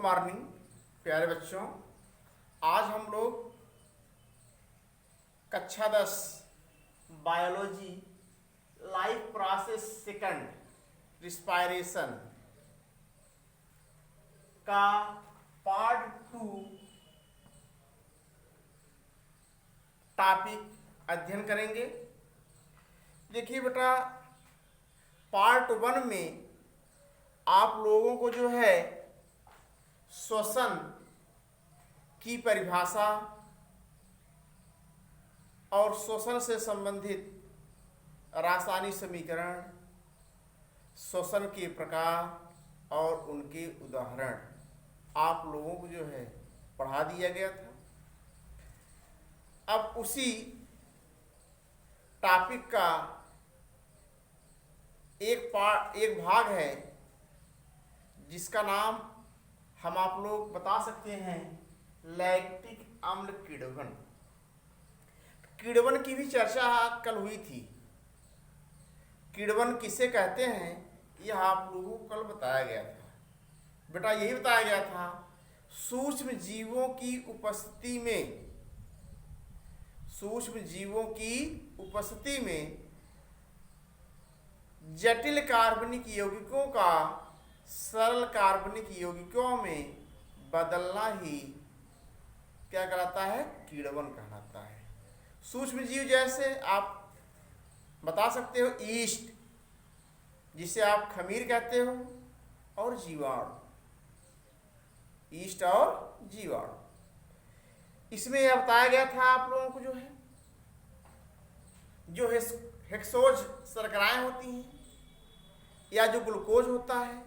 Morning प्यारे बच्चों। आज हम लोग कक्षा 10 biology life process second respiration का पार्ट 2 टॉपिक अध्ययन करेंगे। देखिए बेटा, पार्ट 1 में आप लोगों को जो है श्वसन की परिभाषा और श्वसन से संबंधित रासायनिक समीकरण, श्वसन के प्रकार और उनके उदाहरण आप लोगों को जो है पढ़ा दिया गया था। अब उसी टॉपिक का एक भाग है जिसका नाम हम आप लोग बता सकते हैं लैक्टिक अम्ल किण्वन। किण्वन की भी चर्चा कल हुई थी। किण्वन किसे कहते हैं यह आप लोगों को कल बताया गया था। बेटा यही बताया गया था, सूक्ष्म जीवों की उपस्थिति में जटिल कार्बनिक यौगिकों का सरल कार्बनिक यौगिकों में बदलना ही क्या कहलाता है? किण्वन कहलाता है। सूक्ष्म जीव जैसे आप बता सकते हो ईस्ट, जिसे आप खमीर कहते हो, और जीवाणु, ईस्ट और जीवाणु। इसमें यह बताया गया था आप लोगों को जो हेक्सोज शर्कराएं होती हैं या जो ग्लूकोज होता है,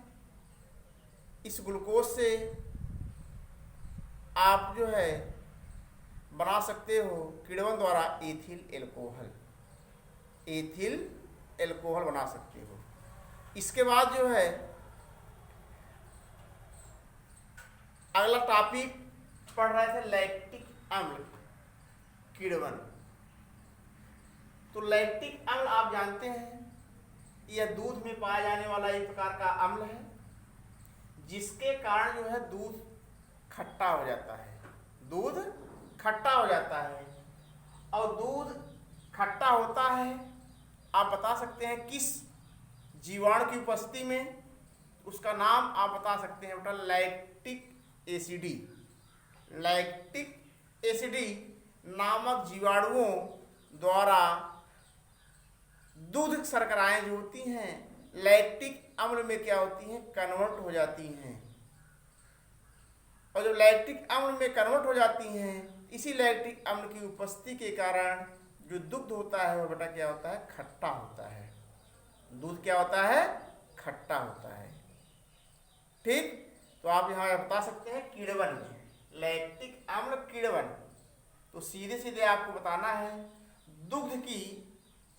इस ग्लूकोज से आप जो है बना सकते हो किण्वन द्वारा एथिल एल्कोहल बना सकते हो। इसके बाद जो है अगला टॉपिक पढ़ रहे थे लैक्टिक अम्ल किण्वन। तो लैक्टिक अम्ल आप जानते हैं यह दूध में पाया जाने वाला एक प्रकार का अम्ल है, जिसके कारण जो है दूध खट्टा हो जाता है। और दूध खट्टा होता है, आप बता सकते हैं किस जीवाणु की उपस्थिति में? उसका नाम आप बता सकते हैं बेटा लैक्टिक एसिडी नामक जीवाणुओं द्वारा दूध शर्कराएं जो होती हैं लैक्टिक अम्ल में क्या होती हैं? कन्वर्ट हो जाती हैं। और जब लैक्टिक अम्ल में कन्वर्ट हो जाती हैं, इसी लैक्टिक अम्ल की उपस्थिति के कारण जो दुग्ध होता है वह बेटा क्या होता है? खट्टा होता है। दूध क्या होता है? खट्टा होता है। ठीक, तो आप यहाँ बता सकते हैं किण्वन में लैक्टिक अम्ल किण्वन। तो सीधे सीधे आपको बताना है दुग्ध की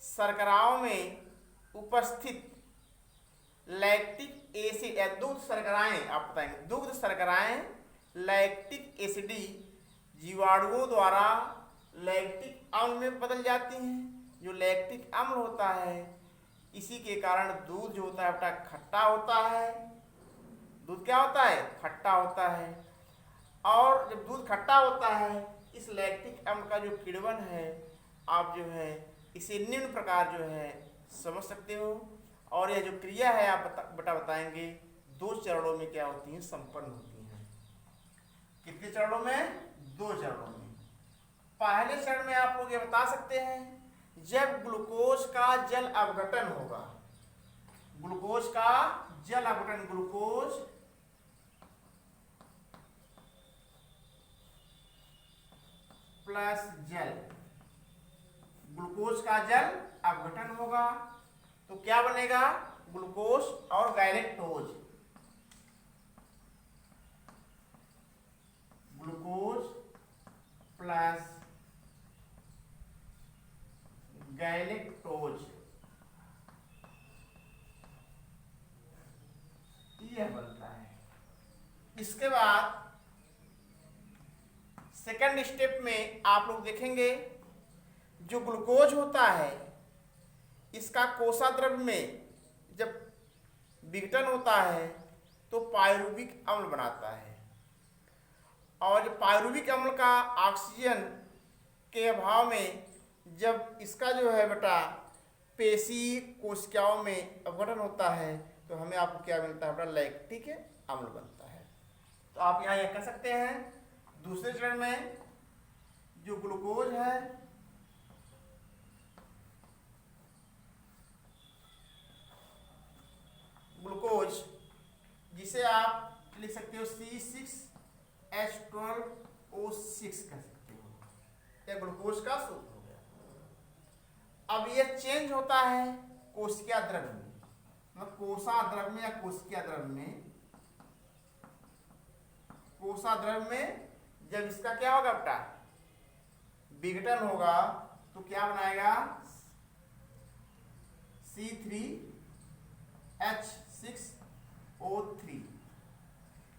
शर्कराओं में उपस्थित लैक्टिक एसिड या दुग्ध शर्कराएं, आप बताएंगे दुग्ध शर्कराएं लैक्टिक एसिडी जीवाणुओं द्वारा लैक्टिक अम्ल में बदल जाती हैं। जो लैक्टिक अम्ल होता है इसी के कारण दूध जो होता है बेटा खट्टा होता है। दूध क्या होता है? खट्टा होता है। और जब दूध खट्टा होता है, इस लैक्टिक अम्ल का जो किण्वन है आप जो है इसे निम्न प्रकार जो है समझ सकते हो। और यह जो क्रिया है आप बेटा बताएंगे 2 चरणों में क्या होती है? संपन्न होती हैं। कितने चरणों में? 2 चरणों में। पहले चरण में आप लोग ये बता सकते हैं जब ग्लूकोज का जल अपघटन होगा। ग्लूकोज प्लस जल, ग्लूकोज का जल अपघटन होगा तो क्या बनेगा? ग्लूकोज और गैलेक्टोज। ग्लूकोज प्लस गैलेक्टोज यह बनता है। इसके बाद सेकंड स्टेप में आप लोग देखेंगे जो ग्लूकोज होता है इसका कोशाद्रव्य में जब विघटन होता है तो पायरुविक अम्ल बनाता है। और जो पायरुविक अम्ल का ऑक्सीजन के अभाव में जब इसका जो है बेटा पेशी कोशिकाओं में अपघटन होता है तो हमें आपको क्या मिलता है बेटा, लैक्टिक अम्ल बनता है। तो आप यहाँ यह कह सकते हैं दूसरे चरण में जो ग्लूकोज है ग्लूकोज जिसे आप लिख सकते हो C6H12O6 कह सकते हो, यह ग्लूकोज का सूत्र हो गया। अब यह चेंज होता है कोशिका द्रव्य में, मतलब कोसा द्रव्य में या कोशिका द्रव्य में, कोसा द्रव्य में जब इसका क्या होगा बेटा, विघटन होगा तो क्या बनाएगा C3H6O3,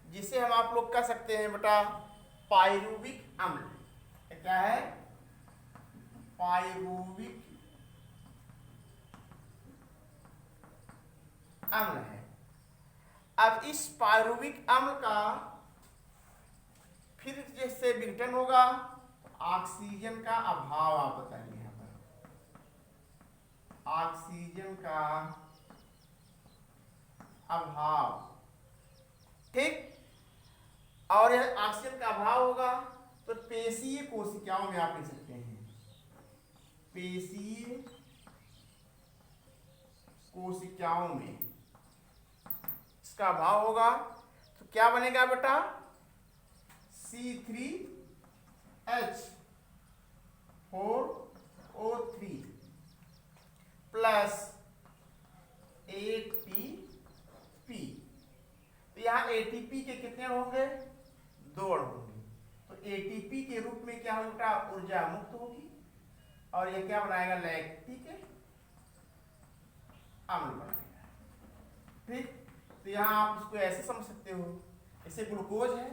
जिसे हम आप लोग कह सकते हैं बेटा पायरुविक अम्ल। क्या है, पायरुविक अम्ल है। अब इस पायरुविक अम्ल का फिर जैसे विघटन होगा, ऑक्सीजन का अभाव आप बताइए यहाँ पर, ऑक्सीजन का अभाव, ठीक। और यह ऑक्सीजन का अभाव होगा तो पेशीय कोशिकाओं में आप लिख सकते हैं, पेशीय कोशिकाओं में इसका अभाव होगा तो क्या बनेगा बेटा, C3H4O3 प्लस ATP। तो यहाँ ATP के कितने होंगे, 2 अणु होंगे। तो ATP के रूप में क्या होगा, ऊर्जा मुक्त होगी और ये क्या बनाएगा, लैक्टिक अम्ल बनाएगा, ठीक। तो यहाँ आप इसको ऐसे समझ सकते हो, जैसे ग्लूकोज है,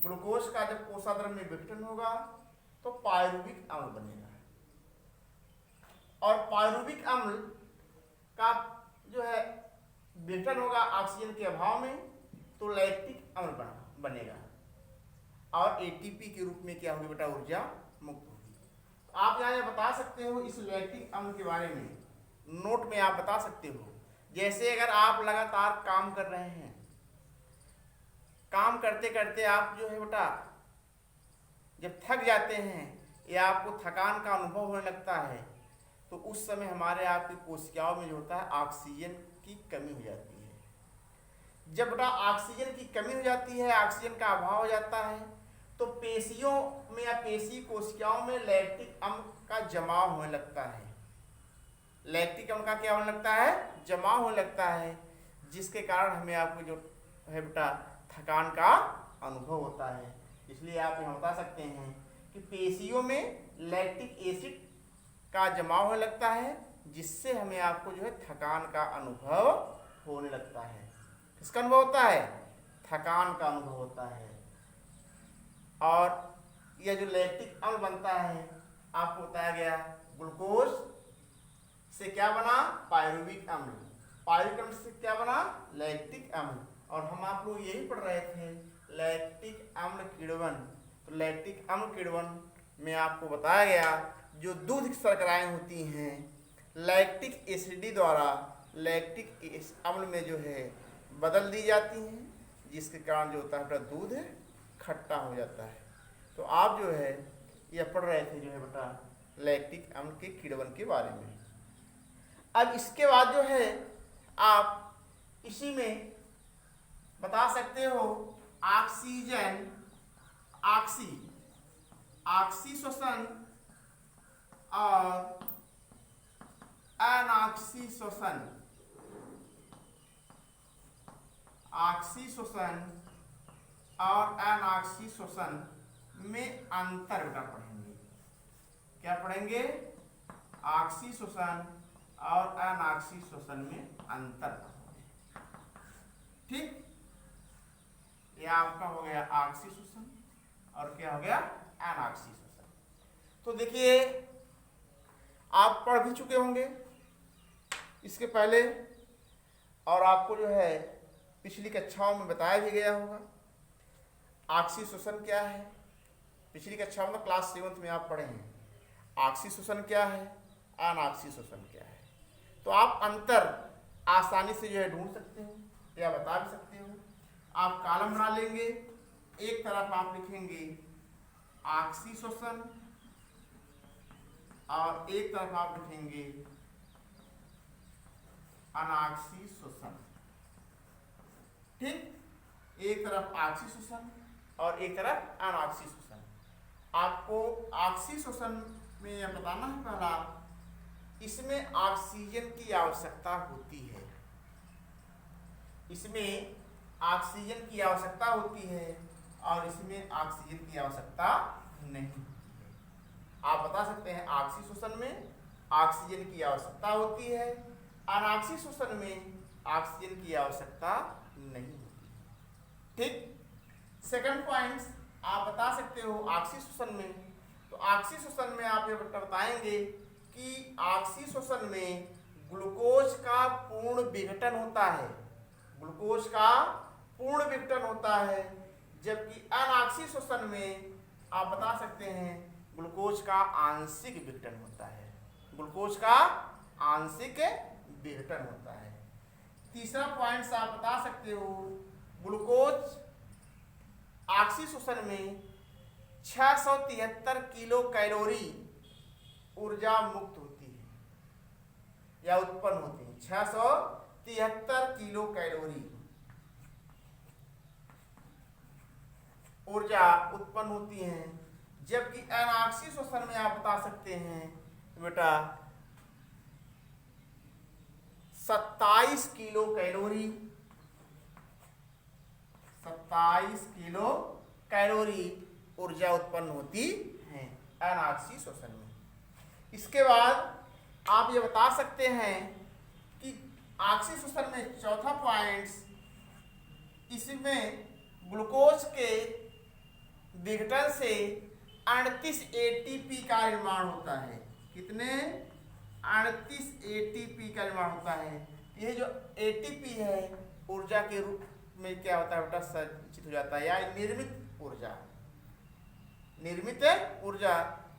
ग्लूकोज का जब कोसा द्रव्य में विघटन होगा तो पायरुविक अम्ल बनेगा, और पायरुविक अम्ल का जो है विघटन होगा ऑक्सीजन के अभाव में तो लैक्टिक अम्ल बनेगा, और ATP के रूप में क्या होगी बेटा, ऊर्जा मुक्त होगी। तो आप यहाँ बता सकते हो इस लैक्टिक अम्ल के बारे में, नोट में आप बता सकते हो, जैसे अगर आप लगातार काम कर रहे हैं, काम करते करते आप जो है बेटा जब थक जाते हैं या आपको थकान का अनुभव होने लगता है तो उस समय हमारे आपकी कोशिकाओं में जो होता है ऑक्सीजन की कमी हो जाती है। जब बेटा ऑक्सीजन की कमी हो जाती है, ऑक्सीजन का अभाव हो जाता है तो पेशियों में या पेशी कोशिकाओं में लैक्टिक अम्ल का जमाव होने लगता है, लैक्टिक अम्ल का क्या होने लगता है, जमाव होने लगता है, जिसके कारण हमें आपको जो है बेटा थकान का अनुभव होता है। इसलिए आप यहाँ बता सकते हैं कि पेशियों में लैक्टिक एसिड का जमाव होने लगता है, जिससे हमें आपको जो है थकान का अनुभव होने लगता है। किसका अनुभव होता है, थकान का अनुभव होता है। और यह जो लैक्टिक अम्ल बनता है आपको बताया गया, ग्लूकोज से क्या बना, पायरुविक अम्ल, पायरुविक अम्ल से क्या बना, लैक्टिक अम्ल। और हम आप लोग यही पढ़ रहे थे लैक्टिक अम्ल किण्वन। तो लैक्टिक अम्ल किण्वन में आपको बताया गया जो दूध की शर्कराएं होती हैं लैक्टिक एसिडी द्वारा लैक्टिक अम्ल में जो है बदल दी जाती हैं, जिसके कारण जो होता है बेटा दूध खट्टा हो जाता है। तो आप जो है यह पढ़ रहे थे जो है बेटा लैक्टिक अम्ल के किण्वन के बारे में। अब इसके बाद जो है आप इसी में बता सकते हो ऑक्सीजन ऑक्सी श्वसन और अनऑक्सी श्वसन, ऑक्सी श्वसन और अनऑक्सी श्वसन में अंतर बेटा पढ़ेंगे। क्या पढ़ेंगे, ऑक्सी श्वसन और अनऑक्सी श्वसन में अंतर पढ़ेंगे, ठीक। ये आपका हो गया ऑक्सी श्वसन और क्या हो गया, अनऑक्सी श्वसन। तो देखिए आप पढ़ भी चुके होंगे इसके पहले, और आपको जो है पिछली कक्षाओं में बताया भी गया होगा। ऑक्सी शोषण क्या है, पिछली कक्षा में क्लास 7 में आप पढ़े हैं। ऑक्सी शोषण क्या है, अनऑक्सी शोषण क्या है, तो आप अंतर आसानी से जो है ढूंढ सकते हो या बता भी सकते हो। आप कॉलम बना लेंगे, एक तरफ आप लिखेंगे ऑक्सी शोषण और एक तरफ आप लिखेंगे अनऑक्सी शोषण। ठीक, एक तरफ ऑक्सी शोषण और एक तरफ अनऑक्सी शोषण। आपको ऑक्सी शोषण में यह बताना है पहला, इसमें ऑक्सीजन की आवश्यकता होती है, इसमें ऑक्सीजन की आवश्यकता होती है और इसमें ऑक्सीजन की आवश्यकता नहीं होती है। आप बता सकते हैं ऑक्सी शोषण में ऑक्सीजन की आवश्यकता होती है, अनऑक्सी शोषण में ऑक्सीजन की आवश्यकता नहीं होती है। ठीक, सेकंड पॉइंट आप बता सकते हो ऑक्सी शोषण में, तो ऑक्सी शोषण में आप ये बताएंगे कि ऑक्सी शोषण में ग्लूकोज का पूर्ण विघटन होता है, ग्लूकोज का पूर्ण विघटन होता है, जबकि अनऑक्सी शोषण में आप बता सकते हैं ग्लूकोज का आंशिक विघटन होता है, ग्लूकोज का आंशिक विघटन होता है। तीसरा पॉइंट आप बता सकते हो ग्लूकोज ऑक्सी शोषण में 673 किलो कैलोरी ऊर्जा मुक्त होती है या उत्पन्न होती है। 673 किलो कैलोरी ऊर्जा उत्पन्न होती है, जबकि अनऑक्सी शोषण में आप बता सकते हैं बेटा 27 किलो कैलोरी, 27 किलो कैलोरी ऊर्जा उत्पन्न होती है अनऑक्सी शोषण में। इसके बाद आप ये बता सकते हैं कि ऑक्सी शोषण में चौथा पॉइंट, इसमें ग्लूकोज के विघटन से 38 एटीपी का निर्माण होता है। कितने? 38 एटीपी का निर्माण होता है। यह जो एटीपी है ऊर्जा के रूप में क्या होता है बेटा, संचित हो जाता है या निर्मित ऊर्जा, निर्मित ऊर्जा।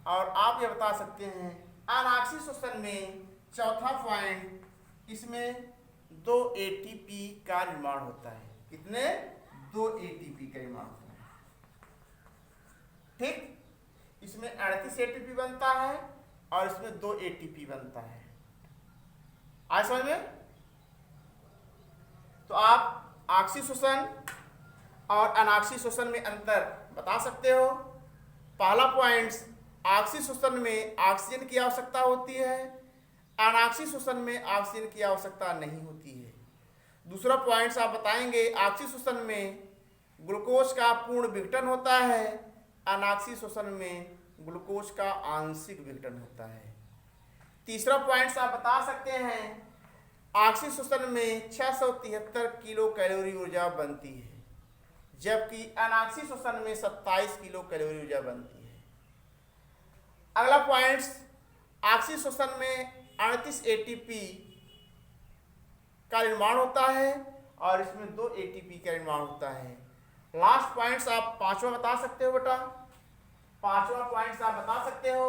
और आप ये बता सकते हैं अनऑक्सी शोषण में चौथा पॉइंट, इसमें 2 एटीपी का निर्माण होता है। कितने? 2 एटीपी का निर्माण होता है। ठीक, इसमें 38 एटीपी बनता है और इसमें 2 एटीपी बनता है। आज समझ में? तो आप ऑक्सी शोषण और अनऑक्सी शोषण में अंतर बता सकते हो। पहला पॉइंट, ऑक्सी शोषण में ऑक्सीजन की आवश्यकता होती है, अनऑक्सी शोषण में ऑक्सीजन की आवश्यकता नहीं होती है। दूसरा पॉइंट आप बताएंगे ऑक्सी शोषण में ग्लूकोज का पूर्ण विघटन होता है, अनऑक्सी शोषण में ग्लूकोज का आंशिक विघटन होता है। तीसरा पॉइंट आप बता सकते हैं ऑक्सी शोषण में 673 किलो कैलोरी ऊर्जा बनती है, जबकि अनऑक्सी शोषण में 27 किलो कैलोरी ऊर्जा बनती है। अगला पॉइंट, ऑक्सी शोषण में 38 एटीपी का निर्माण होता है और इसमें 2 एटीपी का निर्माण होता है। लास्ट पॉइंट्स आप पांचवा बता सकते हो बेटा। पांचवा पॉइंट्स आप बता सकते हो,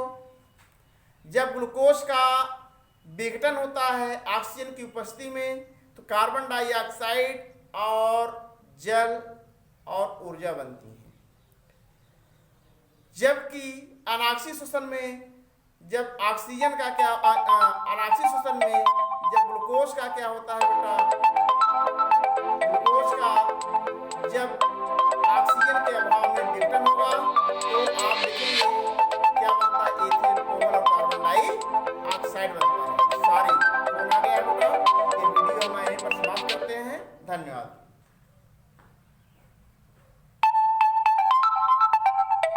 जब ग्लूकोज का विघटन होता है ऑक्सीजन की उपस्थिति में तो कार्बन डाइऑक्साइड और जल और ऊर्जा बनती है, जबकि अनऑक्सी शोषण में जब ऑक्सीजन का क्या अनऑक्सी शोषण में जब ग्लूकोज का क्या होता है बेटा, ग्लूकोज का जब ऑक्सीजन के अभाव में विघटन होगा तो आप देखेंगे क्या बनता है, एथिलीन कोमल और कार्बन डाइऑक्साइड बनता है। सॉरी, कौन आ गया बेटा। ये वीडियो मैं यहीं पर समाप्त करते हैं। धन्यवाद।